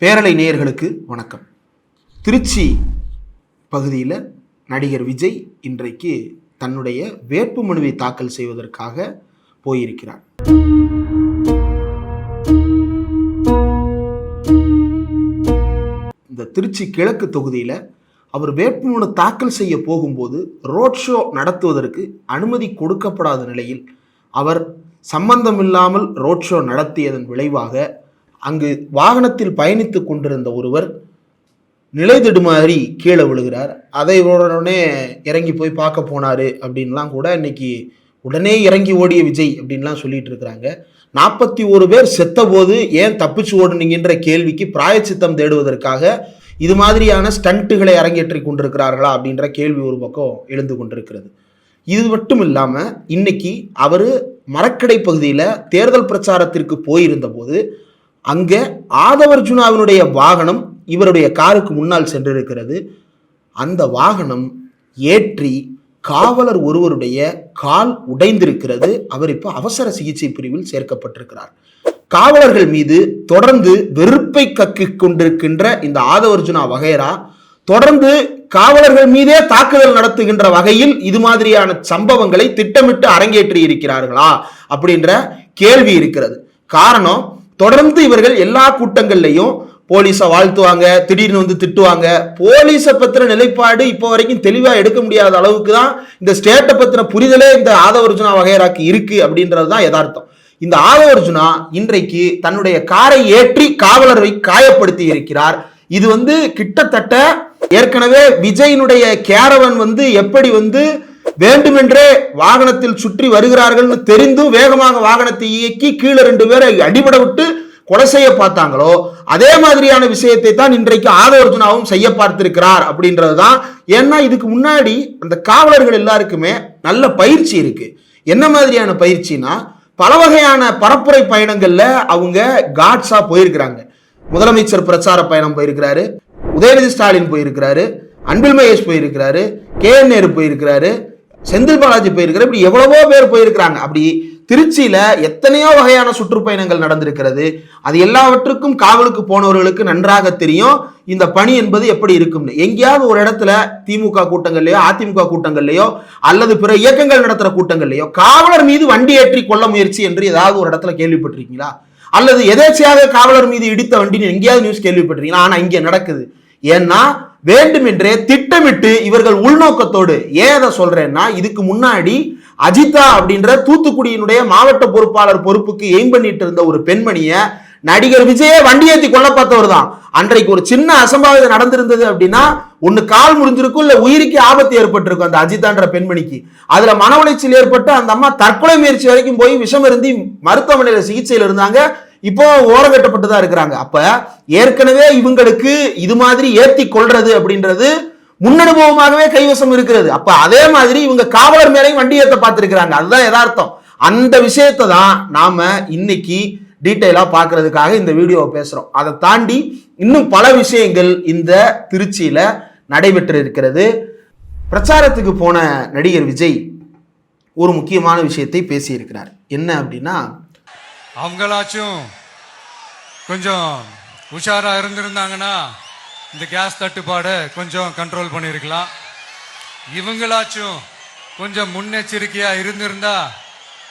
பேரலை நேயர்களுக்கு வணக்கம். திருச்சி பகுதியில் நடிகர் விஜய் இன்றைக்கு தன்னுடைய வேட்புமனுவை தாக்கல் செய்வதற்காக போயிருக்கிறார். இந்த திருச்சி கிழக்கு தொகுதியில் அவர் வேட்புமனு தாக்கல் செய்ய போகும்போது ரோட் ஷோ நடத்துவதற்கு அனுமதி கொடுக்கப்படாத நிலையில் அவர் சம்பந்தமில்லாமல் ரோட் ஷோ நடத்தியதன் விளைவாக அங்கு வாகனத்தில் பயணித்து கொண்டிருந்த ஒருவர் நிலை தடுமாறி கீழே விழுகிறார். அதை உடனே இறங்கி போய் பார்க்க போனார் அப்படின்லாம் கூட இன்னைக்கு உடனே இறங்கி ஓடிய விஜய் அப்படின்லாம் சொல்லிட்டு இருக்கிறாங்க. 41 பேர் செத்த போது ஏன் தப்பிச்சு ஓடுனீங்கன்ற கேள்விக்கு பிராயச்சித்தம் தேடுவதற்காக இது மாதிரியான ஸ்டண்ட்டுகளை அரங்கேற்றி கொண்டிருக்கிறார்களா அப்படின்ற கேள்வி ஒரு பக்கம் எழுந்து கொண்டிருக்கிறது. இது மட்டும் இல்லாமல் இன்னைக்கு அவர் மரக்கடை பகுதியில் தேர்தல் பிரச்சாரத்திற்கு போயிருந்த போது அங்கே ஆதவர்ஜுனாவினுடைய வாகனம் இவருடைய காருக்கு முன்னால் சென்றிருக்கிறது. அந்த வாகனம் ஏற்றி காவலர் ஒருவருடைய கால் உடைந்திருக்கிறது. அவர் இப்போ அவசர சிகிச்சை பிரிவில் சேர்க்கப்பட்டிருக்கிறார். காவலர்கள் மீது தொடர்ந்து வெறுப்பை கக்கிக் கொண்டிருக்கின்ற இந்த ஆதவர்ஜுனா வகைரா தொடர்ந்து காவலர்கள் மீதே தாக்குதல் நடத்துகின்ற வகையில் இது மாதிரியான சம்பவங்களை திட்டமிட்டு அரங்கேற்றி இருக்கிறார்களா அப்படின்ற கேள்வி இருக்கிறது. காரணம், தொடர்ந்து இவர்கள் எல்லா கூட்டங்கள்லையும் போலீஸை வாழ்த்துவாங்க, திடீர்னு வந்து திட்டுவாங்க. போலீஸை பத்தின நிலைப்பாடு இப்போ வரைக்கும் தெளிவா எடுக்க முடியாத அளவுக்கு தான் இந்த ஸ்டேட்டை பத்தின புரிதலே இந்த ஆதவர்ஜுனா வகைராக்கு இருக்கு அப்படின்றது தான் யதார்த்தம். இந்த ஆதவர்ஜுனா இன்றைக்கு தன்னுடைய காரை ஏற்றி காவலரை காயப்படுத்தி இருக்கிறார். இது கிட்டத்தட்ட ஏற்கனவே விஜயினுடைய கேரவன் எப்படி வேண்டுமென்றே வாகனத்தில் சுற்றி வருகிறார்கள் தெரிந்தும் வேகமாக வாகனத்தை இயக்கி கீழே 2 பேரை அடிபட விட்டு கொலை செய்ய பார்த்தாங்களோ அதே மாதிரியான விஷயத்தை தான் இன்றைக்கு ஆதவர்ஜுனாவும் செய்ய பார்த்திருக்கிறார் அப்படின்றதுதான். ஏன்னா இதுக்கு முன்னாடி அந்த காவலர்கள் எல்லாருக்குமே நல்ல பயிற்சி இருக்கு. என்ன மாதிரியான பயிற்சினா, பல வகையான பரப்புரை பயணங்கள்ல அவங்க காட்ஸா போயிருக்கிறாங்க. முதலமைச்சர் பிரச்சார பயணம் போயிருக்கிறாரு, உதயநிதி ஸ்டாலின் போயிருக்கிறாரு, அன்பில் மகேஷ் போயிருக்கிறாரு, KN நேரு போயிருக்கிறாரு, செந்தில் பாலாஜி போயிருக்கிறார். இப்படி எவ்வளவோ பேர் போயிருக்கிறாங்க. அப்படி திருச்சியில எத்தனையோ வகையான சுற்றுப்பயணங்கள் நடந்திருக்கிறது. அது எல்லாவற்றுக்கும் காவலுக்கு போனவர்களுக்கு நன்றாக தெரியும் இந்த பணி என்பது எப்படி இருக்கும்னு. எங்கேயாவது ஒரு இடத்துல திமுக கூட்டங்கள்லயோ அதிமுக கூட்டங்கள்லயோ அல்லது பிற இயக்கங்கள் நடத்துற கூட்டங்கள்லயோ காவலர் மீது வண்டி ஏற்றி கொள்ள முயற்சி என்று ஏதாவது ஒரு இடத்துல கேள்விப்பட்டிருக்கீங்களா? அல்லது எதேச்சையாக காவலர் மீது இடித்த வண்டின்னு எங்கேயாவது நியூஸ் கேள்விப்பட்டிருக்கீங்களா? ஆனா இங்க நடக்குது. ஏன்னா வேண்டுமென்றே திட்டமிட்டு இவர்கள் உள்நோக்கத்தோடு. ஏன் அதை சொல்றேன்னா, இதுக்கு முன்னாடி அஜிதா அப்படின்ற தூத்துக்குடியினுடைய மாவட்ட பொறுப்பாளர் பொறுப்புக்கு எய்ம் பண்ணிட்டு இருந்த ஒரு பெண்மணிய நடிகர் விஜயே வண்டி ஏற்றி கொல்ல பார்த்தவர் தான். அன்றைக்கு ஒரு சின்ன அசம்பாவிதம் நடந்திருந்தது அப்படின்னா ஒன்னு கால் முறிஞ்சிருக்கும், இல்ல உயிருக்கு ஆபத்து ஏற்பட்டிருக்கும் அந்த அஜிதான்ற பெண்மணிக்கு. அதுல மன உளைச்சல் ஏற்பட்டு அந்த அம்மா தற்கொலை முயற்சி வரைக்கும் போய் விஷம் இருந்தி மருத்துவமனையில சிகிச்சையில் இருந்தாங்க. இப்போ ஓரங்கட்டப்பட்டு தான் இருக்கிறாங்க. அப்ப ஏற்கனவே இவங்களுக்கு இது மாதிரி ஏத்தி கொள்றது அப்படின்றது முன்னனுபவமாகவே கைவசம் இருக்கிறது. அப்ப அதே மாதிரி இவங்க காவலர் மேலையும் வண்டி ஏத்த பார்த்திருக்கிறாங்க. அதுதான் யதார்த்தம். அந்த விஷயத்தை தான் நாம இன்னைக்கு டீட்டெயிலா பார்க்கறதுக்காக இந்த வீடியோவை பேசுறோம். அதை தாண்டி இன்னும் பல விஷயங்கள் இந்த திருச்சியில நடைபெற்று இருக்கிறது. பிரச்சாரத்துக்கு போன நடிகர் விஜய் ஒரு முக்கியமான விஷயத்தை பேசியிருக்கிறார். என்ன அப்படின்னா, அவங்களாச்சும் கொஞ்சம் உஷாரா இருந்திருந்தாங்கன்னா இந்த கேஸ் தட்டுப்பாடை கொஞ்சம் கண்ட்ரோல் பண்ணியிருக்கலாம். இவங்களாச்சும் கொஞ்சம் முன்னெச்சரிக்கையா இருந்திருந்தா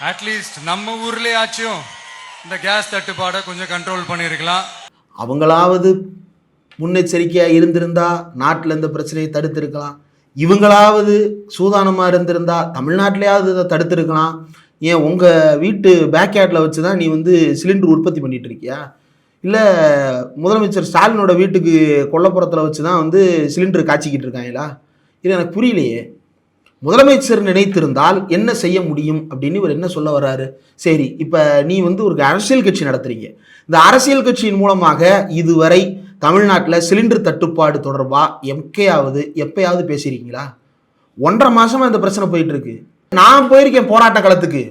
அட்லீஸ்ட் நம்ம ஊர்லயாச்சும் இந்த கேஸ் தட்டுப்பாடை கொஞ்சம் கண்ட்ரோல் பண்ணியிருக்கலாம். அவங்களாவது முன்னெச்சரிக்கையா இருந்திருந்தா நாட்டில் இந்த பிரச்சனையை தடுத்திருக்கலாம். இவங்களாவது சூதானமா இருந்திருந்தா தமிழ்நாட்டிலேயாவது இதை தடுத்திருக்கலாம். ஏன் உங்கள் வீட்டு பேக்யார்டில் வச்சு தான் நீ சிலிண்டர் உற்பத்தி பண்ணிட்டு இருக்கியா? இல்லை முதலமைச்சர் ஸ்டாலினோட வீட்டுக்கு கொல்லப்புறத்தில் வச்சு தான் சிலிண்டர் காய்ச்சிக்கிட்டு இருக்காங்களா? இது எனக்கு புரியலையே. முதலமைச்சர் நினைத்திருந்தால் என்ன செய்ய முடியும் அப்படின்னு இவர் என்ன சொல்ல வர்றாரு? சரி, இப்போ நீ ஒரு அரசியல் கட்சி நடத்துறீங்க. இந்த அரசியல் கட்சியின் மூலமாக இதுவரை தமிழ்நாட்டில் சிலிண்டர் தட்டுப்பாடு தொடர்பாக எப்பயாவது பேசியிருக்கீங்களா? 1.5 மாசமா இந்த பிரச்சனை போயிட்டு இருக்கு. நான் போயிருக்கேன் போராட்ட களத்துக்கு.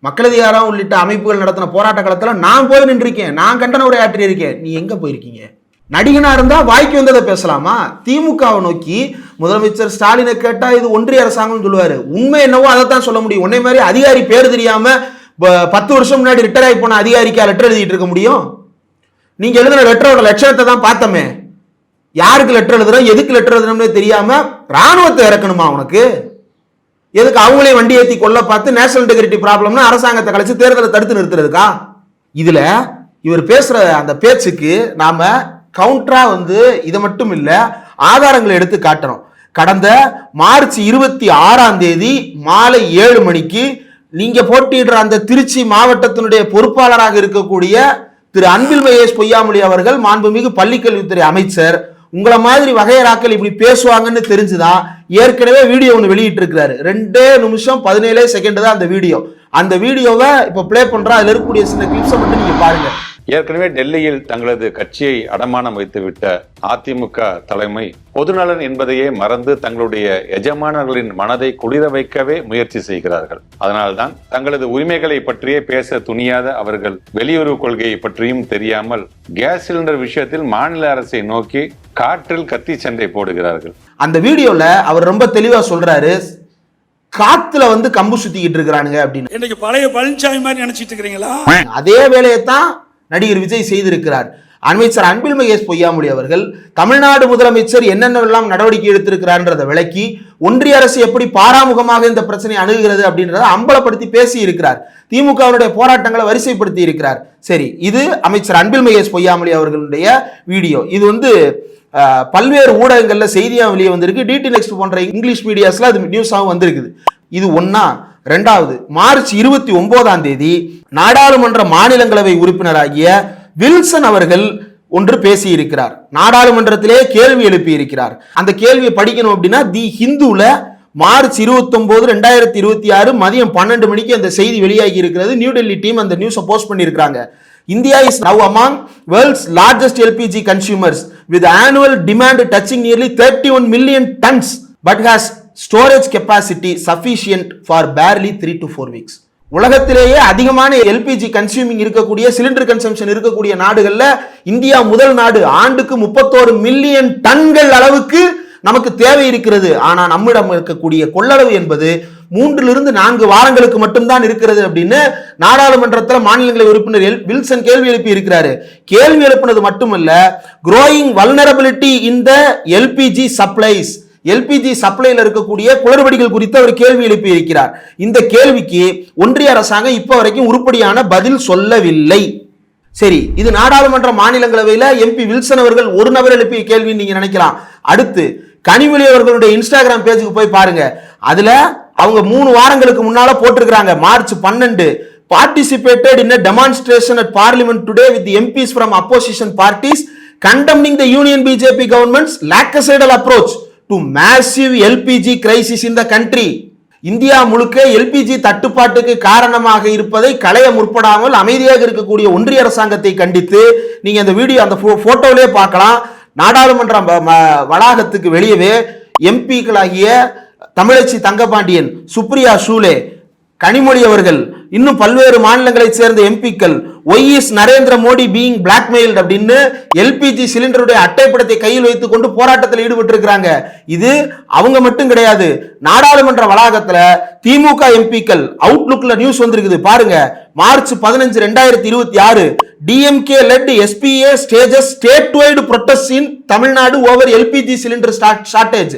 மக்கள் அதிகாரம் உள்ளிட்ட அமைப்புகள் நடத்தின போராட்ட களத்துல நான் போய் நின்றிருக்கேன். நான் கண்டன உரை ஆற்றி இருக்கேன். நீ எங்க போயிருக்கீங்க? நடிகனா இருந்தா வாய்க்கு வந்ததை பேசலாமா? திமுகவை நோக்கி முதலமைச்சர் ஸ்டாலினை கேட்டா இது ஒன்றிய அரசாங்கம் சொல்லுவாரு. உண்மை என்னவோ அதைத்தான் சொல்ல முடியும். உன்னை மாதிரி அதிகாரி பேர் தெரியாம 10 வருஷம் முன்னாடி ரிட்டையர் ஆகி போன அதிகாரிக்கா லெட்டர் எழுதிட்டு இருக்க முடியும்? நீங்க எழுதுன லெட்டரோட லட்சணத்தை தான் பார்த்தோமே. யாருக்கு லெட்டர் எழுதுறோம், எதுக்கு லெட்டர் எழுதுறோம்னு தெரியாம ராணுவத்தை இறக்கணுமா உனக்கு? எதுக்கு அவங்களே வண்டி ஏற்றி கொள்ள பார்த்து நேஷனல் இன்டெகிரிட்டி ப்ராப்ளம்னு அரசாங்கத்தை கழிச்சு தேர்தலை தடுத்து நிறுத்துறதுக்கா? இதுல இவர் பேசுற அந்த பேச்சுக்கு நாம கவுண்டரா இதை மட்டும் இல்ல ஆதாரங்களை எடுத்து காட்டுறோம். கடந்த மார்ச் 26 மாலை 7 மணிக்கு நீங்க போட்டியிடுற அந்த திருச்சி மாவட்டத்தினுடைய பொறுப்பாளராக இருக்கக்கூடிய திரு அன்பில் மகேஷ் பொய்யாமொழி அவர்கள், மாண்புமிகு பள்ளிக்கல்வித்துறை அமைச்சர், உங்களை மாதிரி வகையராக்கள் இப்படி பேசுவாங்கன்னு தெரிஞ்சுதான் ஏற்கனவே வீடியோ ஒன்று வெளியிட்டு இருக்கிறாரு. 2 நிமிஷம் 17 செகண்ட் தான் அந்த வீடியோ. அந்த வீடியோவை இப்ப பிளே பண்றோம். அதுல இருக்கக்கூடிய சின்ன கிளிப்ஸை மட்டும் நீங்க பாருங்க. ஏற்கனவே டெல்லியில் தங்களது கட்சியை அடமானம் வைத்துவிட்ட அதிமுக தலைமை பொதுநலன் என்பதையே மறந்து தங்களுடைய எஜமானர்களின் மனதை குளிர வைக்கவே முயற்சி செய்கிறார்கள். அதனால்தான் தங்களது உரிமைகளை பற்றியே பேச துணியாத அவர்கள் வெளியுறவு கொள்கையை பற்றியும் தெரியாமல் கேஸ் சிலிண்டர் விஷயத்தில் மாநில அரசை நோக்கி காற்றில் கத்தி சண்டை போடுகிறார்கள். அந்த வீடியோல அவர் ரொம்ப தெளிவா சொல்றாரு, காத்துல கம்பு சுத்திக்கிட்டு இருக்கிறானுங்க அப்படின்னு. இன்னைக்கு பழைய பழனிசாமி மாதிரி நினைச்சிட்டு இருக்கிறீங்களா? அதே வேலையைத்தான் நடிகர் விஜய் செய்திருக்கிறார். அமைச்சர் அன்பில் மகேஷ் பொய்யாமொழி அவர்கள் தமிழ்நாடு முதலமைச்சர் என்னென்னவெல்லாம் நடவடிக்கை எடுத்திருக்கிறார்ன்றதை விளக்கி ஒன்றிய அரசு எப்படி பாராமுகமாக இந்த பிரச்சனை அணுகுகிறது அப்படின்றத அம்பலப்படுத்தி பேசி இருக்கிறார். திமுகவுடைய போராட்டங்களை வரிசைப்படுத்தி இருக்கிறார். சரி, இது அமைச்சர் அன்பில் மகேஷ் பொய்யாமொழி அவர்களுடைய வீடியோ. இது பல்வேறு ஊடகங்கள்ல செய்தியா வெளியே வந்திருக்கு. டிடி நெக்ஸ்ட் போன்ற இங்கிலீஷ் மீடியாஸ்ல அது நியூஸாகவும் வந்திருக்குது. இது ஒன்னா. ரெண்டாவது, மார்ச் 29 நாடாளுமன்ற மாநிலங்களவை உறுப்பினராகிய வில்சன் அவர்கள் ஒன்று பேசி இருக்கிறார். நாடாளுமன்றத்திலே கேள்வி எழுப்பி இருக்கிறார். அந்த கேள்வியை படிக்கணும் அப்படின்னா தி ஹிந்துல மார்ச் 29, 2026 மதியம் 12 மணிக்கு அந்த செய்தி வெளியாகி இருக்கிறது. நியூ டெல்லி டீம் அந்த நியூஸை போஸ்ட் பண்ணியிருக்காங்க. India is now among world's largest LPG consumers with annual demand touching nearly 31 million tons but has storage capacity sufficient for barely 3 to 4 weeks. உலகத்திலேயே அதிகமான எல்பிஜி கன்சியூமிங் இருக்கக்கூடிய, சிலிண்டர் கன்சம்ஷன் இருக்கக்கூடிய நாடுகள்ல India முதல் நாடு. ஆண்டுக்கு 31 மில்லியன் டன்கள் அளவுக்கு நமக்கு தேவை இருக்கிறது. ஆனா நம்மிடம் இருக்கக்கூடிய கொள்ளளவு என்பது 3 to 4 வாரங்களுக்கு மட்டும்தான் இருக்கிறது அப்படின்னு நாடாளுமன்றத்தில் மாநிலங்களவை உறுப்பினர் வில்சன் கேள்வி எழுப்பி இருக்கிறாரு. கேள்வி எழுப்பினது மட்டுமல்ல, growing vulnerability in the LPG supplies, LPG சப்ளைல இருக்கக்கூடிய குளறுபடிகள் குறித்து அவர் கேள்வி எழுப்பி இருக்கிறார். இந்த கேள்விக்கு ஒன்றிய அரசாங்கம் இப்ப வரைக்கும் உருப்படியான பதில் சொல்லவில்லை. சரி, இது நாடாளுமன்ற மாநிலங்களவையில எம்பி வில்சன் அவர்கள் ஒரு நபர் எழுப்பிய கேள்வி நீங்க நினைக்கலாம். அடுத்து கனிமொழி அவர்களுடைய இன்ஸ்டாகிராம் பேஜுக்கு போய் பாருங்க. அதுல அவங்க 3 வாரங்களுக்கு முன்னால போட்டிருக்கிறாங்க. March 12 participated in a demonstration at parliament today with the MPs from opposition parties condemning the union BJP government's lackadaisical approach to massive LPG crisis in the country. India முழுக்க எல்பிஜி தட்டுப்பாட்டுக்கு காரணமாக இருப்பதை களைய முற்படாமல் அமைதியாக இருக்கக்கூடிய ஒன்றிய அரசாங்கத்தை கண்டித்து நீங்க அந்த வீடியோ, அந்த போட்டோவிலே பார்க்கலாம். நாடாளுமன்ற வளாகத்துக்கு வெளியவே எம்பிக்களாகிய தமிழச்சி தங்கபாண்டியன், சுப்ரியா சூலே, கனிமொழி அவர்கள், இன்னும் பல்வேறு மாநிலங்களைச் சேர்ந்த எம்பிக்கள் why is Narendra Modi being blackmailed அப்படின்னு எல்பிஜி சிலிண்டருடைய அட்டைப்படத்தை கையில் வைத்துக் கொண்டு போராட்டத்தில் ஈடுபட்டு இருக்கிறாங்க. இது அவங்க மட்டும் கிடையாது. நாடாளுமன்ற வளாகத்துல திமுக எம்பிக்கள், அவுட்லுக்ல நியூஸ் வந்திருக்குது பாருங்க. March 15, 2026 DMK led SPA stages state wide protest in Tamil Nadu over LPG cylinder shortage.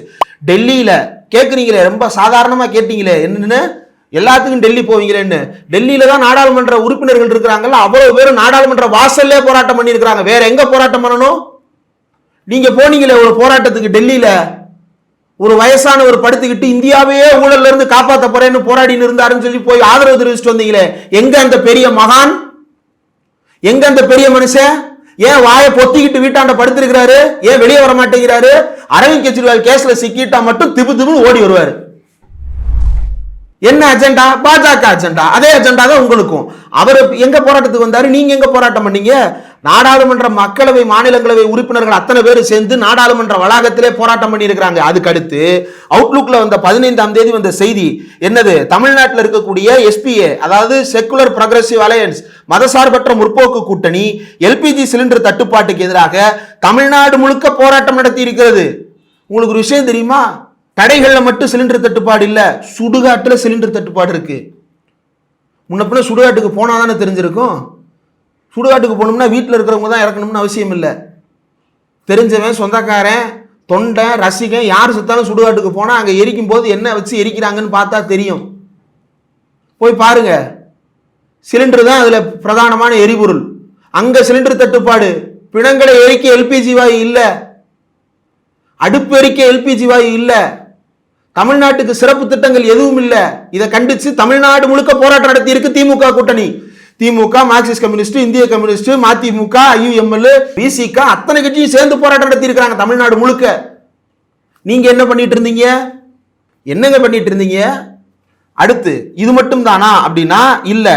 டெல்லியில கேக்குறீங்களே, ரொம்ப சாதாரணமா கேட்டீங்களே, என்னன்னு எல்லாத்துக்கும் டெல்லி போவீங்களேன்னு. டெல்லியில தான் நாடாளுமன்ற உறுப்பினர்கள் இருக்கிறாங்கல்ல, அவ்வளவு பேரும் நாடாளுமன்ற வாசல்லே போராட்டம் பண்ணி இருக்கிறாங்க. வேற எங்க போராட்டம் பண்ணணும்? நீங்க போனீங்களே ஒரு போராட்டத்துக்கு டெல்லியில, ஒரு வயசானவர் படுத்துக்கிட்டு இந்தியாவையே ஊழல்ல இருந்து காப்பாற்ற போறேன்னு போராடின்னு இருந்தாருன்னு சொல்லி போய் ஆதரவு தெரிவிச்சுட்டு வந்தீங்களே, எங்க அந்த பெரிய மகான்? எங்க அந்த பெரிய மனுஷன்? ஏன் வாயை பொத்திக்கிட்டு வீட்டாண்ட படுத்திருக்கிறாரு? ஏன் வெளியே வர மாட்டேங்கிறாரு? அரவிந்த் கெஜ்ரிவால் கேஸ்ல சிக்கிட்டா மட்டும் திபு திபுன்னு ஓடி வருவாரு. என்ன அஜெண்டா? பாஜக அஜெண்டா. அதே அஜெண்டா தான் உங்களுக்கும். அவர் எங்க போராட்டத்துக்கு வந்தாரு, நீங்க எங்க போராட்டம் பண்ணீங்க? நாடாளுமன்ற மக்களவை மாநிலங்களவை உறுப்பினர்கள் அத்தனை பேர் சேர்ந்து நாடாளுமன்ற வளாகத்திலே போராட்டம் பண்ணி இருக்கிறாங்க. அதுக்கு அடுத்து அவுட்லுக்ல வந்த 15ஆம் தேதி வந்த செய்தி என்னது? தமிழ்நாட்டில் இருக்கக்கூடிய எஸ்பிஏ, அதாவது செக்குலர் ப்ரோகிரசிவ் அலையன்ஸ், மதசார்பற்ற முற்போக்கு கூட்டணி எல்பிஜி சிலிண்டர் தட்டுப்பாட்டுக்கு எதிராக தமிழ்நாடு முழுக்க போராட்டம் நடத்தி இருக்கிறது. உங்களுக்கு ஒரு விஷயம் தெரியுமா? கடைகள்ல மட்டும் சிலிண்டர் தட்டுப்பாடு இல்ல, சுடுகாட்டுல சிலிண்டர் தட்டுப்பாடு இருக்கு. முன்ன பின்ன சுடுகாட்டுக்கு போனாதானே தெரிஞ்சிருக்கும். சுடுகாட்டுக்கு போகணும்னா வீட்டில் இருக்கிறவங்க தான் இறக்கணும்னு அவசியம் இல்லை. தெரிஞ்சவன், சொந்தக்காரன், தொண்டை, ரசிகன் யார் சுத்தாலும் சுடுகாட்டுக்கு போனால் அங்கே எரிக்கும் போது என்ன வச்சு எரிக்கிறாங்கன்னு பார்த்தா தெரியும். போய் பாருங்க. சிலிண்டர் தான் அதில் பிரதானமான எரிபொருள். அங்கே சிலிண்டர் தட்டுப்பாடு. பிணங்களை எரிக்க எல்பிஜி வாயு இல்லை, அடுப்பு எரிக்க எல்பிஜி வாயு இல்லை, தமிழ்நாட்டுக்கு சிறப்பு திட்டங்கள் எதுவும் இல்லை. இதை கண்டிச்சு தமிழ்நாடு முழுக்க போராட்டம் நடத்தி இருக்கு திமுக கூட்டணி. திமுக, மார்க்சிஸ்ட் கம்யூனிஸ்ட், இந்திய கம்யூனிஸ்ட், மதிமுக, ஐயுஎம்எல், விசிக அத்தனை கட்சியும் சேர்ந்து போராட்டம் நடத்தி இருக்காங்க தமிழ்நாடு முழுக்க. நீங்க என்ன பண்ணிட்டு இருந்தீங்க? என்னங்க பண்ணிட்டு இருந்தீங்க? அடுத்து இது மட்டும் தானா அப்படின்னா இல்ல.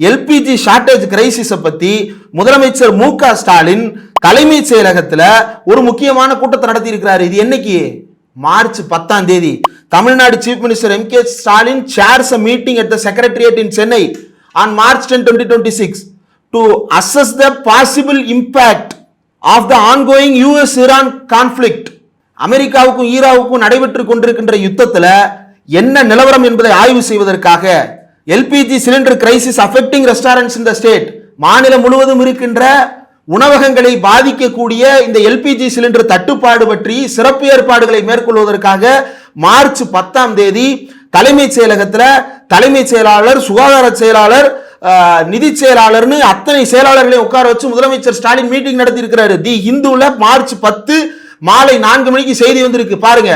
எல்பிஜி ஷார்டேஜ் கிரைசிஸை பத்தி முதலமைச்சர் மு.க. ஸ்டாலின் தலைமை செயலகத்துல ஒரு முக்கியமான கூட்டத்தை நடத்தி இருக்கிறாரு. இது என்னைக்கு? மார்ச் 10ஆம் தேதி. Tamil Nadu chief minister M K. Stalin chairs a meeting at the secretariat in Chennai on March 10, 2026 to assess the possible impact of the ongoing US-Iran conflict. அமெரிக்காவுக்கும் ஈராவுக்கும் நடைபெற்று கொண்டிருக்கின்ற யுத்தத்துல என்ன நிலவரம் என்பதை ஆய்வு செய்வதற்காக LPG cylinder crisis affecting restaurants in the state, மாநிலம் முழுவதும் இருக்கின்ற உணவகங்களை பாதிக்கக்கூடிய இந்த எல்பிஜி சிலிண்டர் தட்டுப்பாடு பற்றி சிறப்பு ஏற்பாடுகளை மேற்கொள்வதற்காக மார்ச் 10ஆம் தேதி தலைமைச் செயலகத்தில் தலைமைச் செயலாளர், சுகாதார செயலாளர், நிதி செயலாளர்னு அத்தனை செயலாளர்களையும் உட்கார வச்சு முதலமைச்சர் ஸ்டாலின் மீட்டிங் நடத்தி இருக்கிறாரு. தி இந்துல மார்ச் 10 மாலை 4 மணிக்கு செய்தி வந்திருக்கு பாருங்க.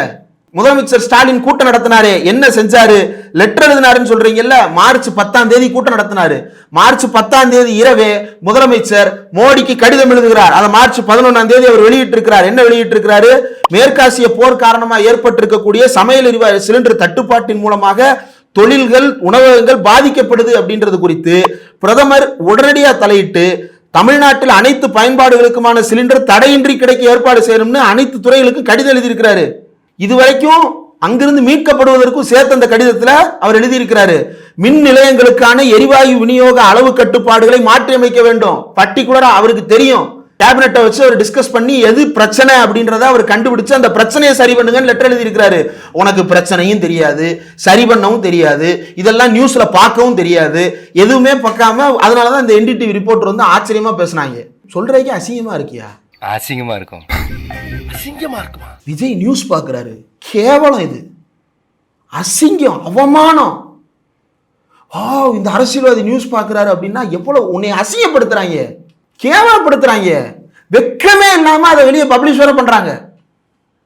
முதலமைச்சர் ஸ்டாலின் கூட்டம் நடத்தினாரு. என்ன செஞ்சாரு? லெட்டர் எழுதினாருன்னு சொல்றீங்கல்ல, மார்ச் 10ஆம் தேதி கூட்டம் நடத்தினாரு. மார்ச் 10ஆம் தேதி இரவே முதலமைச்சர் மோடிக்கு கடிதம் எழுதுகிறார். அதை மார்ச் 11ஆம் தேதி அவர் வெளியிட்டிருக்கிறார். என்ன வெளியிட்டிருக்கிறாரு? மேற்காசிய போர் காரணமாக ஏற்பட்டிருக்கக்கூடிய சமையல் எரிவாயு சிலிண்டர் தட்டுப்பாட்டின் மூலமாக தொழில்கள், உணவகங்கள் பாதிக்கப்படுது அப்படின்றது குறித்து பிரதமர் உடனடியாக தலையிட்டு தமிழ்நாட்டில் அனைத்து பயன்பாடுகளுக்குமான சிலிண்டர் தடையின்றி கிடைக்க ஏற்பாடு செய்யணும்னு அனைத்து துறைகளுக்கும் கடிதம் எழுதியிருக்கிறாரு. இதுவரைக்கும் அங்கிருந்து மீட்கப்படுவதற்கும் சேர்த்து அந்த கடிதத்தில் அவர் எழுதியிருக்கிறாரு. மின் நிலையங்களுக்கான எரிவாயு விநியோக அளவு கட்டுப்பாடுகளை மாற்றியமைக்க வேண்டும். பர்டிகுலரா அவருக்கு தெரியும். கேபினெட்டை வச்சு அவர் டிஸ்கஸ் பண்ணி எது பிரச்சனை அப்படின்றத அவர் கண்டுபிடிச்சு அந்த பிரச்சனையை சரி பண்ணுங்கன்னு லெட்டர் எழுதி இருக்கிறாரு. உனக்கு பிரச்சனையும் தெரியாது, சரி பண்ணவும் தெரியாது, இதெல்லாம் நியூஸ்ல பார்க்கவும் தெரியாது, எதுவுமே பார்க்காம அதனாலதான் இந்த என்டிடிவி ரிப்போர்ட்டர் வந்து ஆச்சரியமா பேசினாங்க. சொல்றதுக்கு அசிங்கமா இருக்கியா? அசிங்கமா இருக்கும். அசிங்கமா இருக்குமா? விஜய் நியூஸ் பார்க்கிறாரு. கேவலம், இது அசிங்கம், அவமானம். இந்த அரசியல்வாதி நியூஸ் பார்க்கிறாரு அப்படின்னா எவ்வளவு உன்னை அசிங்கப்படுத்துறாங்க, கேவலப்படுத்துறாங்க. வெக்கமே இல்லாம அதை வெளியே பப்ளிஷ் வேற பண்றாங்க.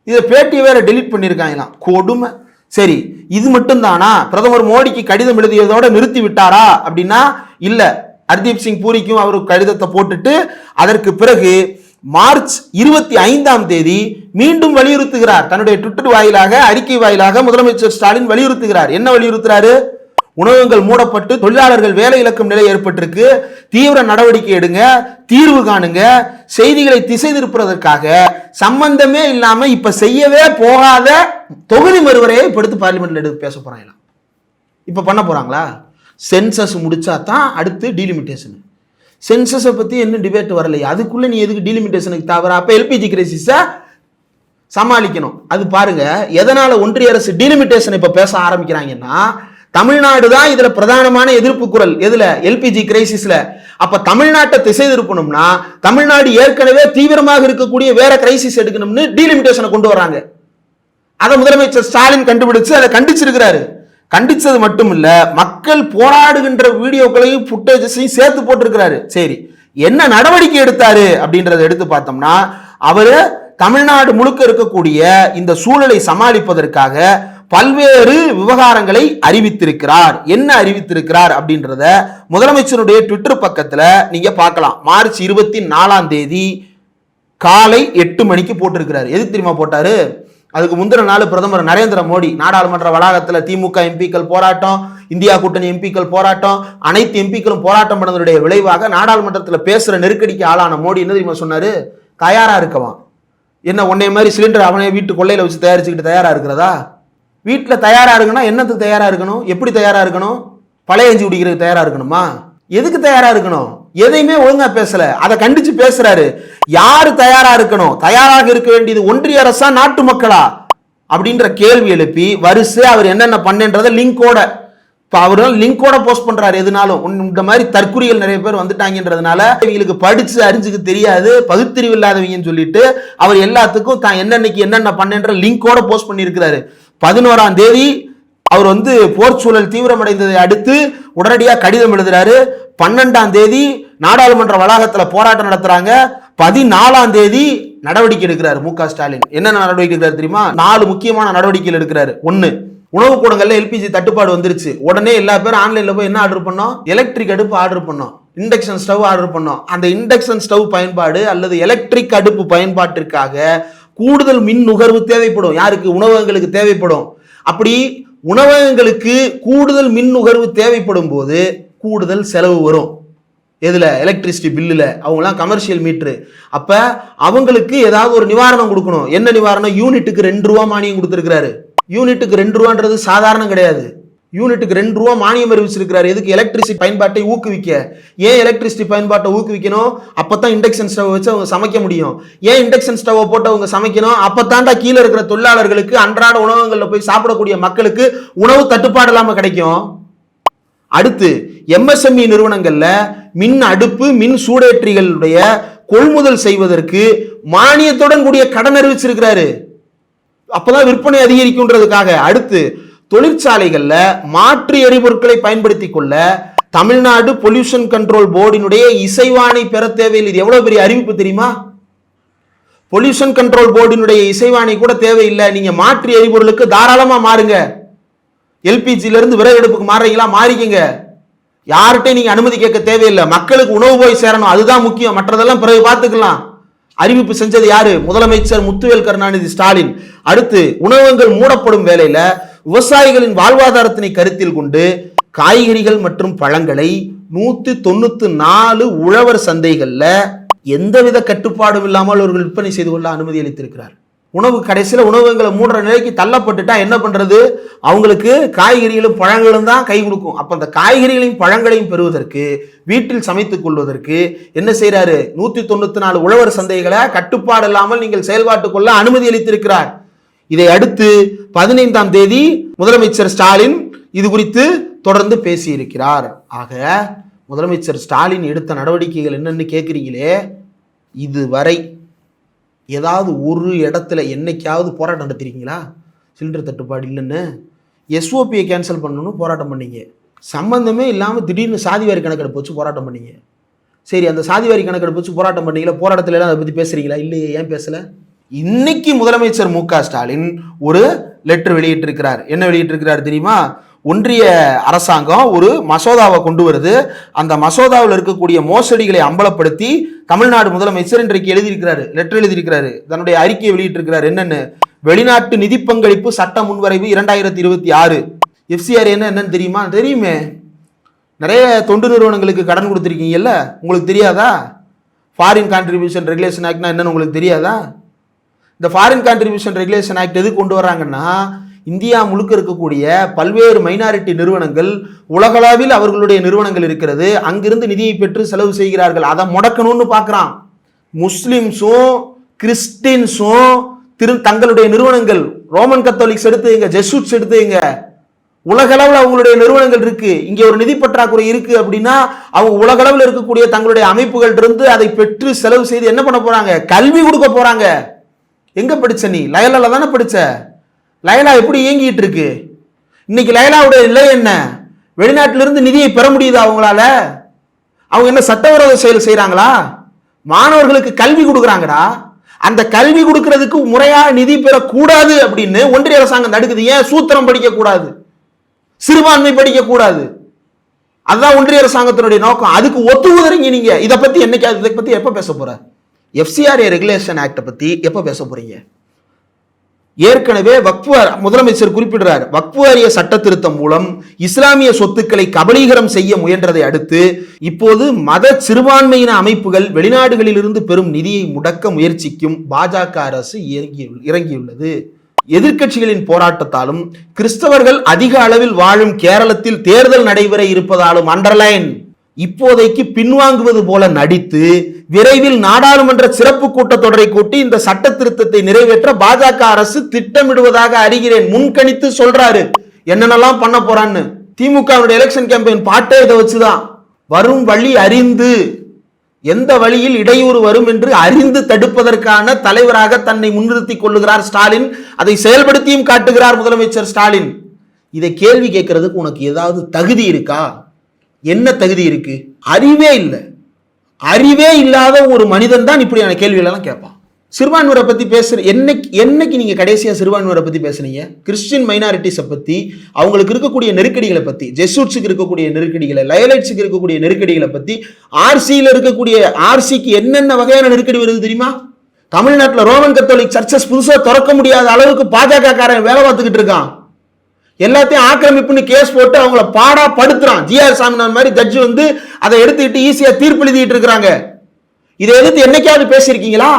இதை பேட்டியை வேற டெலீட் பண்ணிருக்காங்களாம். கொடுமை. சரி, இது மட்டும் தானா? பிரதமர் மோடிக்கு கடிதம் எழுதியதோட நிறுத்தி விட்டாரா அப்படின்னா இல்ல. ஹர்தீப் சிங் பூரிக்கும் அவர் கடிதத்தை போட்டுட்டு அதற்கு பிறகு மார்ச் 25ஆம் தேதி மீண்டும் வலியுறுத்துகிறார். தன்னுடைய ட்விட்டர் வாயிலாக, அறிக்கை வாயிலாக முதலமைச்சர் ஸ்டாலின் வலியுறுத்துகிறார். என்ன வலியுறுத்துறாரு? உணவகங்கள் மூடப்பட்டு தொழிலாளர்கள் வேலை இழக்கும் நிலை ஏற்பட்டிருக்கு, தீவிர நடவடிக்கை எடுங்க, தீர்வு காணுங்க, செய்திகளை திசை திருப்புறதற்காக சம்பந்தமே இல்லாம இப்ப செய்யவே போகாத தொகுதி மறுவரையை படுத்து பார்லிமெண்ட்ல எடுத்து பேச போறாங்க. இப்ப பண்ண போறாங்களா? சென்சஸ் முடிச்சா தான் அடுத்து டீலிமிட்டேஷன். சென்சஸை பத்தி என்ன டிபேட் வரலையா? அதுக்குள்ள நீ எதுக்கு டீலிமிட்டேஷனுக்கு தவிர? அப்ப எல்பிஜி கிரைசிஸை சமாளிக்கணும். அது பாருங்க, எதனால ஒன்றிய அரசு டீலிமிட்டேஷன் இப்ப பேச ஆரம்பிக்கிறாங்கன்னா, தமிழ்நாடு தான் இதுல பிரதானமான எதிர்ப்பு குரல். எதுல? எல்பிஜி கிரைசிஸ்ல. அப்ப தமிழ்நாட்டை திசை திருப்பணும்னா தமிழ்நாடு ஏற்கனவே தீவிரமாக இருக்கக்கூடிய வேற கிரைசிஸ் எடுக்கணும்னு டீலிமிட்டேஷனை கொண்டு வராங்க. அதை முதலமைச்சர் ஸ்டாலின் கண்டுபிடிச்சு அதை கண்டிச்சிருக்கிறாரு. கண்டிச்சது மட்டும் இல்ல, மக்கள் போராடுகின்ற வீடியோக்களையும் ஃபுட்டேஜஸையும் சேர்த்து போட்டிருக்கிறாரு. சரி, என்ன நடவடிக்கை எடுத்தாரு அப்படின்றத எடுத்து பார்த்தோம்னா, அவரு தமிழ்நாடு முழுக்க இருக்கக்கூடிய இந்த சூழலை சமாளிப்பதற்காக பல்வேறு விவகாரங்களை அறிவித்திருக்கிறார். என்ன அறிவித்திருக்கிறார் அப்படின்றத முதலமைச்சருடைய ட்விட்டர் பக்கத்துல நீங்க பார்க்கலாம். மார்ச் 24ஆம் தேதி காலை 8 மணிக்கு போட்டிருக்கிறார். எதுக்கு தெரியுமா போட்டாரு? அதுக்கு முந்தின நாள் பிரதமர் நரேந்திர மோடி நாடாளுமன்ற வளாகத்தில் திமுக எம்பிக்கள் போராட்டம், இந்தியா கூட்டணி எம்பிக்கள் போராட்டம், அனைத்து எம்பிக்களும் போராட்டம் பண்ணதனுடைய விளைவாக நாடாளுமன்றத்தில் பேசுற நெருக்கடிக்கு ஆளான மோடி என்ன தெரியுமா சொன்னாரு? தயாரா இருக்கவான். என்ன உன்னை மாதிரி சிலிண்டர் அவனே வீட்டு கொள்ளையில வச்சு தயாரிச்சுக்கிட்டு தயாரா இருக்கிறதா? வீட்டில் தயாரா இருக்கணும். என்னத்துக்கு தயாரா இருக்கணும்? எப்படி தயாரா இருக்கணும்? பழைய எஞ்சி குடிக்கிறதுக்கு தயாரா இருக்கணுமா? எதுக்கு தயாரா இருக்கணும்? எதையுமே ஒழுங்கா பேசல. அதை கண்டிச்சு பேசுறாரு. யாரு தயாரா இருக்கணும்? தயாராக இருக்க வேண்டியது ஒன்றிய அரசா, நாட்டு மக்களா அப்படின்ற கேள்வி எழுப்பி வரிசை அவர் என்னென்ன பண்ணன்றத லிங்கோட இப்போ அவரும் லிங்கோட போஸ்ட் பண்றாரு எதுனாலும். இந்த மாதிரி தற்குறிகள் நிறைய பேர் வந்துட்டாங்கன்றதுனால இவங்களுக்கு படிச்சு அறிஞ்சுக்கு தெரியாது, பகுத்தறிவு இல்லாதவங்கன்னு சொல்லிட்டு அவர் எல்லாத்துக்கும் தான் என்னன்னைக்கு என்னென்ன பண்ணன்ற லிங்கோட போஸ்ட் பண்ணியிருக்கிறாரு. 11ஆம் தேதி அவர் போர் சூழல் தீவிரமடைந்ததை அடுத்து உடனடியாக கடிதம் எழுதுறாரு. 12ஆம் தேதி நாடாளுமன்ற வளாகத்தில் போராட்டம் நடத்துறாங்க. 14ஆம் தேதி நடவடிக்கை எடுக்கிறார் மு.க. ஸ்டாலின். என்ன நடவடிக்கை எடுக்கிறார் தெரியுமா? 4 முக்கியமான நடவடிக்கைகள் எடுக்கிறாரு. 1, உணவு கூடங்கள்ல எல்பிஜி தட்டுப்பாடு வந்துருச்சு. உடனே எல்லா பேரும் ஆன்லைன்ல போய் என்ன ஆர்டர் பண்ணோம்? எலக்ட்ரிக் அடுப்பு ஆர்டர் பண்ணோம், இண்டக்ஷன் ஸ்டவ் ஆர்டர் பண்ணோம். அந்த இண்டக்ஷன் ஸ்டவ் பயன்பாடு அல்லது எலக்ட்ரிக் அடுப்பு பயன்பாட்டிற்காக கூடுதல் மின் நுகர்வு தேவைப்படும். யாருக்கு? உணவகங்களுக்கு தேவைப்படும். அப்படி உணவகங்களுக்கு கூடுதல் மின் நுகர்வு தேவைப்படும் போது கூடுதல் செலவு வரும். எதுல? எலக்ட்ரிசிட்டி பில்லுல. அவங்கலாம் கமர்ஷியல் மீட்ரு. அப்ப அவங்களுக்கு ஏதாவது ஒரு நிவாரணம் கொடுக்கணும். என்ன நிவாரணம்? யூனிட்டுக்கு 2 ரூபா மானியம் கொடுத்திருக்கிறாரு. யூனிட்டுக்கு 2 ரூபான்றது சாதாரணம் கிடையாது. யூனிட்டுக்கு 2 ரூபா மானியம் அறிவிச்சிருக்கிறாரு. எதுக்கு? எலக்ட்ரிசிட்டி பயன்பாட்டை ஊக்குவிக்க. ஏன் எலக்ட்ரிசிட்டி பயன்பாட்டை ஊக்குவிக்கணும்? அப்பதான் இண்டக்ஷன் ஸ்டவ் வச்சு அவங்க சமைக்க முடியும். ஏன் இண்டக்ஷன் ஸ்டவ் போட்டு அவங்க சமைக்கணும்? அப்பதாண்டா கீழே இருக்கிற தொழிலாளர்களுக்கு, அன்றாட உணவகங்கள்ல போய் சாப்பிடக்கூடிய மக்களுக்கு உணவு தட்டுப்பாடு இல்லாம கிடைக்கும். அடுத்து எம்எஸ்எம்இ நிறுவனங்கள்ல மின் அடுப்பு, மின் சூடேற்றிகளுடைய கொள்முதல் செய்வதற்கு மானியத்துடன் கூடிய கடன் அறிவிச்சிருக்கிறாரு. அப்பதான் விற்பனை அதிகரிக்கும்ன்றதுக்காக. அடுத்து தொழிற்சாலைகள்ல மாற்று எரிபொருட்களை பயன்படுத்தி கொள்ள தமிழ்நாடு பொல்யூஷன் கண்ட்ரோல் போர்டினுடைய இசைவாணை பெற தேவையில்லை. இது எவ்வளவு பெரிய அறிவிப்பு தெரியுமா? பொல்யூஷன் கண்ட்ரோல் போர்டினுடைய இசைவாணை கூட தேவையில்லை. நீங்க மாற்று எரிபொருளுக்கு தாராளமா மாறுங்க. எல்பிஜில இருந்து விறகு அடுப்புக்கு மாறுறீங்களா? மாறிக்கங்க. யார்கிட்டையும் நீங்க அனுமதி கேட்க தேவையில்லை. மக்களுக்கு உணவு போய் சேரணும், அதுதான் முக்கியம். மற்றதெல்லாம் பிறகு பார்த்துக்கலாம். அறிவிப்பு செஞ்சது யாரு? முதலமைச்சர் முத்துவேல் கருணாநிதி ஸ்டாலின். அடுத்து உணவகங்கள் மூடப்படும் வேளையில விவசாயிகளின் வாழ்வாதாரத்தினை கருத்தில் கொண்டு காய்கறிகள் மற்றும் பழங்களை 194 உழவர் சந்தைகள்ல எந்தவித கட்டுப்பாடும் இல்லாமல் அவர்கள் விற்பனை செய்து கொள்ள அனுமதி அளித்திருக்கிறார். உணவு கடைசியில் உணவகங்களை மூடுற நிலைக்கு தள்ளப்பட்டுட்டா என்ன பண்றது? அவங்களுக்கு காய்கறிகளும் பழங்களும் தான் கை கொடுக்கும். அப்ப அந்த காய்கறிகளையும் பழங்களையும் பெறுவதற்கு, வீட்டில் சமைத்துக் கொள்வதற்கு என்ன செய்யறாரு? 194 உழவர் சந்தைகளை கட்டுப்பாடு இல்லாமல் நீங்கள் செயல்பாட்டுக் கொள்ள அனுமதி அளித்திருக்கிறார். இதை அடுத்து 15ஆம் தேதி முதலமைச்சர் ஸ்டாலின் இது குறித்து தொடர்ந்து பேசியிருக்கிறார். ஆக முதலமைச்சர் ஸ்டாலின் எடுத்த நடவடிக்கைகள் என்னன்னு கேட்கிறீங்களே, இதுவரை ஏதாவது ஒரு இடத்துல என்னைக்காவது போராட்டம் நடத்திருக்கீங்களா? சிலிண்டர் தட்டுப்பாடு இல்லைன்னு எஸ்ஓபியை கேன்சல் பண்ணணும்னு போராட்டம் பண்ணீங்க. சம்பந்தமே இல்லாமல் திடீர்னு சாதிவாரி கணக்கெடுப்பு வச்சு போராட்டம் பண்ணீங்க. சரி, அந்த சாதிவாரி கணக்கெடுப்பு வச்சு போராட்டம் பண்ணீங்களா? போராட்டத்தில் எல்லாம் அதை பற்றி பேசுறீங்களா? இல்லையே, ஏன் பேசல? இன்னைக்கு முதலமைச்சர் மு.க. ஸ்டாலின் ஒரு லெட்டர் வெளியிட்டிருக்கிறார். என்ன வெளியிட்டிருக்கிறார் தெரியுமா? ஒன்றிய அரசாங்கம் ஒரு மசோதாவை கொண்டு வருது. அந்த மசோதாவில் இருக்கக்கூடிய மோசடிகளை அம்பலப்படுத்தி தமிழ்நாடு முதலமைச்சர் இன்றைக்கு எழுதியிருக்கிறாரு, லெட்டர் எழுதியிருக்கிறாரு, தன்னுடைய அறிக்கையை வெளியிட்டிருக்கிறார். என்னன்னு? வெளிநாட்டு நிதி பங்களிப்பு சட்ட முன்வரைவு 2026. எஃப்சிஆர் என்னன்னு தெரியுமா? தெரியுமே. நிறைய தொண்டு நிறுவனங்களுக்கு கடன் கொடுத்துருக்கீங்கல்ல, உங்களுக்கு தெரியாதா? ஃபாரின் கான்ட்ரிபியூஷன் ரெகுலேஷன் ஆக்ட்னா என்னன்னு உங்களுக்கு தெரியாதா? இந்த ஃபாரின் கான்ட்ரிபியூஷன் ரெகுலேஷன் ஆக்ட் எது கொண்டு வராங்கன்னா, இந்தியா முழுக்க இருக்கக்கூடிய பல்வேறு மைனாரிட்டி நிறுவனங்கள், உலகளவில் அவர்களுடைய நிறுவனங்கள் இருக்கிறது, அங்கிருந்து நிதியை பெற்று செலவு செய்கிறார்கள். அதை முடக்கணும்னு பார்க்குறான். முஸ்லிம்ஸும் கிறிஸ்டின்ஸும் தங்களுடைய நிறுவனங்கள், ரோமன் கத்தோலிக்ஸ் எடுத்துங்க, ஜெசூட்ஸ் எடுத்துங்க, உலகளவில் அவங்களுடைய நிறுவனங்கள் இருக்கு. இங்கே ஒரு நிதி பற்றாக்குறை இருக்கு அப்படின்னா அவங்க உலகளவில் இருக்கக்கூடிய தங்களுடைய அமைப்புகள் இருந்து அதை பெற்று செலவு செய்து என்ன பண்ண போறாங்க? கல்வி கொடுக்க போறாங்க. எங்க படிச்ச நீ? லயலால தானே படிச்ச. லயலா எப்படி இயங்கிட்டு இருக்கு? இன்னைக்கு லயலாவுடைய நிலை என்ன? வெளிநாட்டிலிருந்து நிதியை பெற முடியுது அவங்களால? அவங்க என்ன சட்டவிரோத செயல் செய்யறாங்களா? மாணவர்களுக்கு கல்வி கொடுக்குறாங்கடா. அந்த கல்வி கொடுக்கறதுக்கு முறையா நிதி பெறக்கூடாது அப்படின்னு ஒன்றிய அரசாங்கம் தடுக்குது. ஏன்? சூத்திரம் படிக்க கூடாது, சிறுபான்மை படிக்க கூடாது. அதுதான் ஒன்றிய அரசாங்கத்தினுடைய நோக்கம். அதுக்கு ஒத்துவதுறீங்க நீங்க. இதை பத்தி என்னைக்காவது, இதை பத்தி எப்ப பேச போற? எஃப்சிஆர்ஏ ரெகுலேஷன் ஆக்டை பத்தி எப்ப பேச போறீங்க? ஏற்கனவே வக்ஃபு முதலமைச்சர் குறிப்பிடுறார், வக்ஃபு வாரிய சட்ட திருத்தம் மூலம் இஸ்லாமிய சொத்துக்களை கபலீகரம் செய்ய முயன்றதை அடுத்து இப்போது மத சிறுபான்மையின அமைப்புகள் வெளிநாடுகளில் இருந்து பெறும் நிதியை முடக்க முயற்சிக்கும் பாஜக அரசு இறங்கியுள்ளது. எதிர்க்கட்சிகளின் போராட்டத்தாலும் கிறிஸ்தவர்கள் அதிக அளவில் வாழும் கேரளத்தில் தேர்தல் நடைபெற இருப்பதாலும் அண்டர்லைன் இப்போதைக்கு பின்வாங்குவது போல நடித்து விரைவில் நாடாளுமன்ற சிறப்பு கூட்டத்தொடரை கூட்டி இந்த சட்ட திருத்தத்தை நிறைவேற்ற பாஜக அரசு திட்டமிடுவதாக அறிகிறேன். முன்கணித்து சொல்றாரு என்னென்னலாம் பண்ண போறான்னு. திமுகவுடைய எலெக்ஷன் கேம்பெயின் பாட்டே இதை வச்சுதான். வரும் வழி அறிந்து, எந்த வழியில் இடையூறு வரும் என்று அறிந்து தடுப்பதற்கான தலைவராக தன்னை முன்னிறுத்திக் கொள்ளுகிறார் ஸ்டாலின். அதை செயல்படுத்தியும் காட்டுகிறார் முதலமைச்சர் ஸ்டாலின். இதை கேள்வி கேட்கறதுக்கு உனக்கு ஏதாவது தகுதி இருக்கா? என்ன தகுதி இருக்கு? அறிவே இல்லை. அறிவே இல்லாத ஒரு மனிதன் தான் இப்படியான கேள்விகளெல்லாம் கேட்பான். சிறுபான்மையரை பத்தி என்னைக்கு நீங்க கடைசியா சிறுபான்மையரை பத்தி பேசுனீங்க? கிறிஸ்டியன் மைனாரிட்டிஸை பத்தி, அவங்களுக்கு இருக்கக்கூடிய நெருக்கடிகளை பத்தி, ஜெசூட்ஸுக்கு இருக்கக்கூடிய நெருக்கடிகளை, லயலைட்ஸுக்கு இருக்கக்கூடிய நெருக்கடிகளை பத்தி, ஆர்சிக்கு என்னென்ன வகையான நெருக்கடி வருது தெரியுமா? தமிழ்நாட்டில் ரோமன் கத்தோலிக் சர்ச்சஸ் புதுசா திறக்க முடியாத அளவுக்கு பாஜக காரன் வேலை பார்த்துக்கிட்டு இருக்கான். எல்லாத்தையும் ஆக்கிரமிப்புன்னு கேஸ் போட்டு அவங்கள பாடா படுத்துறான். ஜிஆர் சாமிநாதன் மாதிரி ஜட்ஜி வந்து அதை எடுத்துக்கிட்டு ஈஸியா தீர்ப்பு எழுதிட்டு இருக்கிறாங்க. இதை எதிர்த்து என்னைக்காவது பேசியிருக்கீங்களா?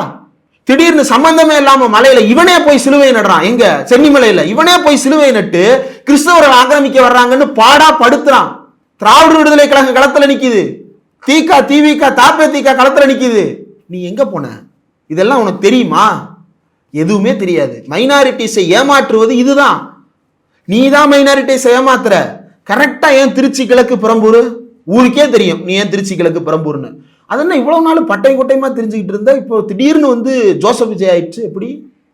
திடீர்னு சம்பந்தமே இல்லாம மலையில இவனே போய் சிலுவை நடுறான். எங்க சென்னிமலையில இவனே போய் சிலுவை நட்டு கிறிஸ்தவர்கள் ஆக்கிரமிக்க வர்றாங்கன்னு பாடா படுத்துறான். திராவிட விடுதலை கழகம் களத்துல நிக்குது. திமுக தாப்பேதிக களத்துல நிக்குது. நீ எங்க போன? இதெல்லாம் உனக்கு தெரியுமா? எதுவுமே தெரியாது. மைனாரிட்டிஸை ஏமாற்றுவது இதுதான். நீ தான் மைனாரிட்டிஸை ஏமாத்துற. கரெக்டா ஏன் திருச்சி கிழக்கு பெரம்பூர் ஊருக்கே தெரியும் நீ ஏன் திருச்சி கிழக்கு பெரம்பூர்னு. அதென்ன இவ்வளவு நாள் பட்டை கொட்டையமா தெரிஞ்சுக்கிட்டு இருந்தா இப்போ திடீர்னு வந்து ஜோசப் விஜய் ஆயிடுச்சு. எப்படி?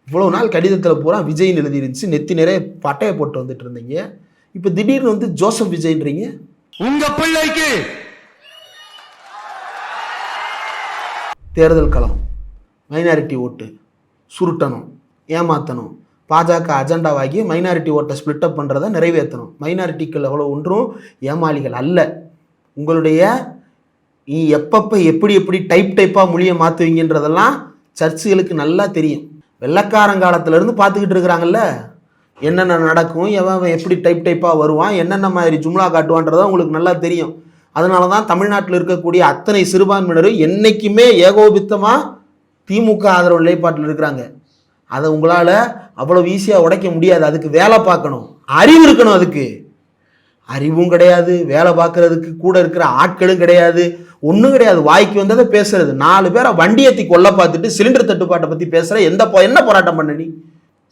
இவ்வளவு நாள் கடிதத்தில் பூரா விஜய்னு எழுதி இருந்துச்சு, நெத்தி நிறைய பட்டையை போட்டு வந்துட்டு இருந்தீங்க. இப்போ திடீர்னு வந்து ஜோசப் விஜய்ன்றீங்க. உங்க பிள்ளைக்கு தேர்தல் களம், மைனாரிட்டி ஓட்டு சுருட்டணும், ஏமாத்தணும், பாஜக அஜெண்டாவாகி மைனாரிட்டி ஓட்டை ஸ்பிளிட் அப் பண்ணுறதை நிறைவேற்றணும். மைனாரிட்டிகள் அவ்வளோ ஒன்றும் ஏமாளிகள் அல்ல. உங்களுடைய நீ எப்பப்போ எப்படி டைப்பாக மொழியை மாற்றுவீங்கன்றதெல்லாம் சர்ச்சுகளுக்கு நல்லா தெரியும். வெள்ளக்காரங்காலத்திலேருந்து பார்த்துக்கிட்டு இருக்கிறாங்கல்ல, என்னென்ன நடக்கும், எவன் எப்படி டைப்பாக வருவான், என்னென்ன மாதிரி ஜும்லா காட்டுவான்றதை உங்களுக்கு நல்லா தெரியும். அதனால தான் தமிழ்நாட்டில் இருக்கக்கூடிய அத்தனை சிறுபான்மையினரும் என்றைக்குமே ஏகோபித்தமாக திமுக ஆதரவு நிலைப்பாட்டில் இருக்கிறாங்க. அதை உங்களால் அவ்வளோ ஈஸியாக உடைக்க முடியாது. அதுக்கு வேலை பார்க்கணும், அறிவு இருக்கணும். அதுக்கு அறிவும் கிடையாது, வேலை பார்க்கறதுக்கு கூட இருக்கிற ஆட்களும் கிடையாது, ஒன்றும் கிடையாது. வாய்க்கு வந்ததை பேசுறது. 4 பேரை வண்டியத்தை கொல்ல பார்த்துட்டு சிலிண்டர் தட்டுப்பாட்டை பற்றி பேசுகிற என்ன போராட்டம் பண்ண? நீ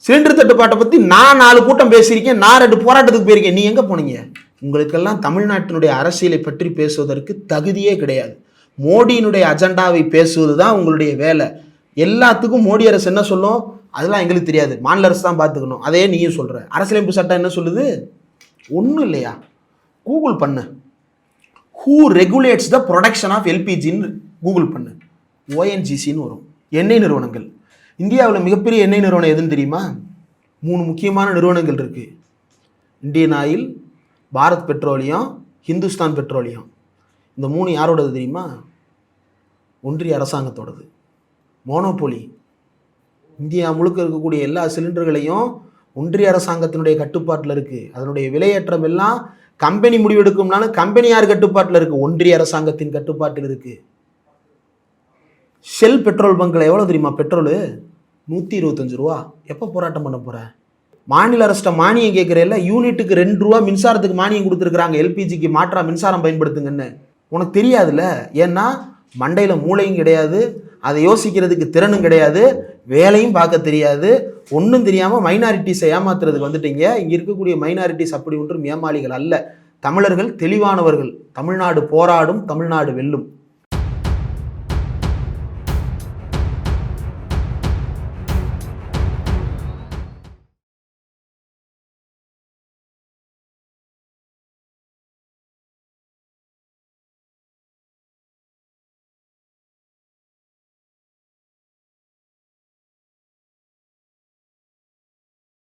சிலிண்டர் தட்டுப்பாட்டை பற்றி நான் 4 கூட்டம் பேசியிருக்கேன், நான் 2 போராட்டத்துக்கு போயிருக்கேன். நீ எங்கே போனீங்க? உங்களுக்கெல்லாம் தமிழ்நாட்டினுடைய அரசியலை பற்றி பேசுவதற்கு தகுதியே கிடையாது. மோடியினுடைய அஜெண்டாவை பேசுவது தான் உங்களுடைய வேலை. எல்லாத்துக்கும் மோடி அரசு என்ன சொல்லும்? அதெல்லாம் எங்களுக்கு தெரியாது, மாநில அரசு தான் பார்த்துக்கணும். அதே நீயும் சொல்கிற. அரசியலமைப்பு சட்டம் என்ன சொல்லுது? ஒன்றும் இல்லையா? கூகுள் பண்ணு. Who regulates the production of எல்பிஜின்னு கூகுள் பண்ணு. ஓஎன்ஜிசின்னு வரும். எண்ணெய் நிறுவனங்கள். இந்தியாவில் மிகப்பெரிய எண்ணெய் நிறுவனம் எதுன்னு தெரியுமா? 3 முக்கியமான நிறுவனங்கள் இருக்குது. Indian oil, Bharat petroleum, Hindustan petroleum. இந்த 3 யாரோடது தெரியுமா? ஒன்றிய அரசாங்கத்தோடது. மோனோபோலி. இந்தியா முழுக்க இருக்கக்கூடிய எல்லா சிலிண்டர்களையும் ஒன்றிய அரசாங்கத்தினுடைய கட்டுப்பாட்டில் இருக்குது. அதனுடைய விலையேற்றம் எல்லாம் கம்பெனி முடிவெடுக்கும்னாலும் கம்பெனி யார் கட்டுப்பாட்டில் இருக்குது? ஒன்றிய அரசாங்கத்தின் கட்டுப்பாட்டில் இருக்குது. ஷெல் பெட்ரோல் பங்கில் எவ்வளோ தெரியுமா பெட்ரோலு? 125 ரூபா. எப்போ போராட்டம் பண்ண போகிற? மாநில அரசிட்ட மானியம் கேட்குறேல்ல, யூனிட்டுக்கு 2 ரூபா மின்சாரத்துக்கு மானியம் கொடுத்துருக்குறாங்க, எல்பிஜிக்கு மாற்றா மின்சாரம் பயன்படுத்துங்கன்னு. உனக்கு தெரியாதுல்ல? ஏன்னா மண்டையில் மூளையும் கிடையாது, அதை யோசிக்கிறதுக்கு திறனும் கிடையாது, வேலையும் பார்க்க தெரியாது, ஒன்றும் தெரியாமல் மைனாரிட்டிஸை ஏமாத்துறதுக்கு வந்துட்டீங்க. இங்கே இருக்கக்கூடிய மைனாரிட்டிஸ் அப்படி ஒன்றும் ஏமாளிகள் அல்ல. தமிழர்கள் தெளிவானவர்கள். தமிழ்நாடு போராடும், தமிழ்நாடு வெல்லும்.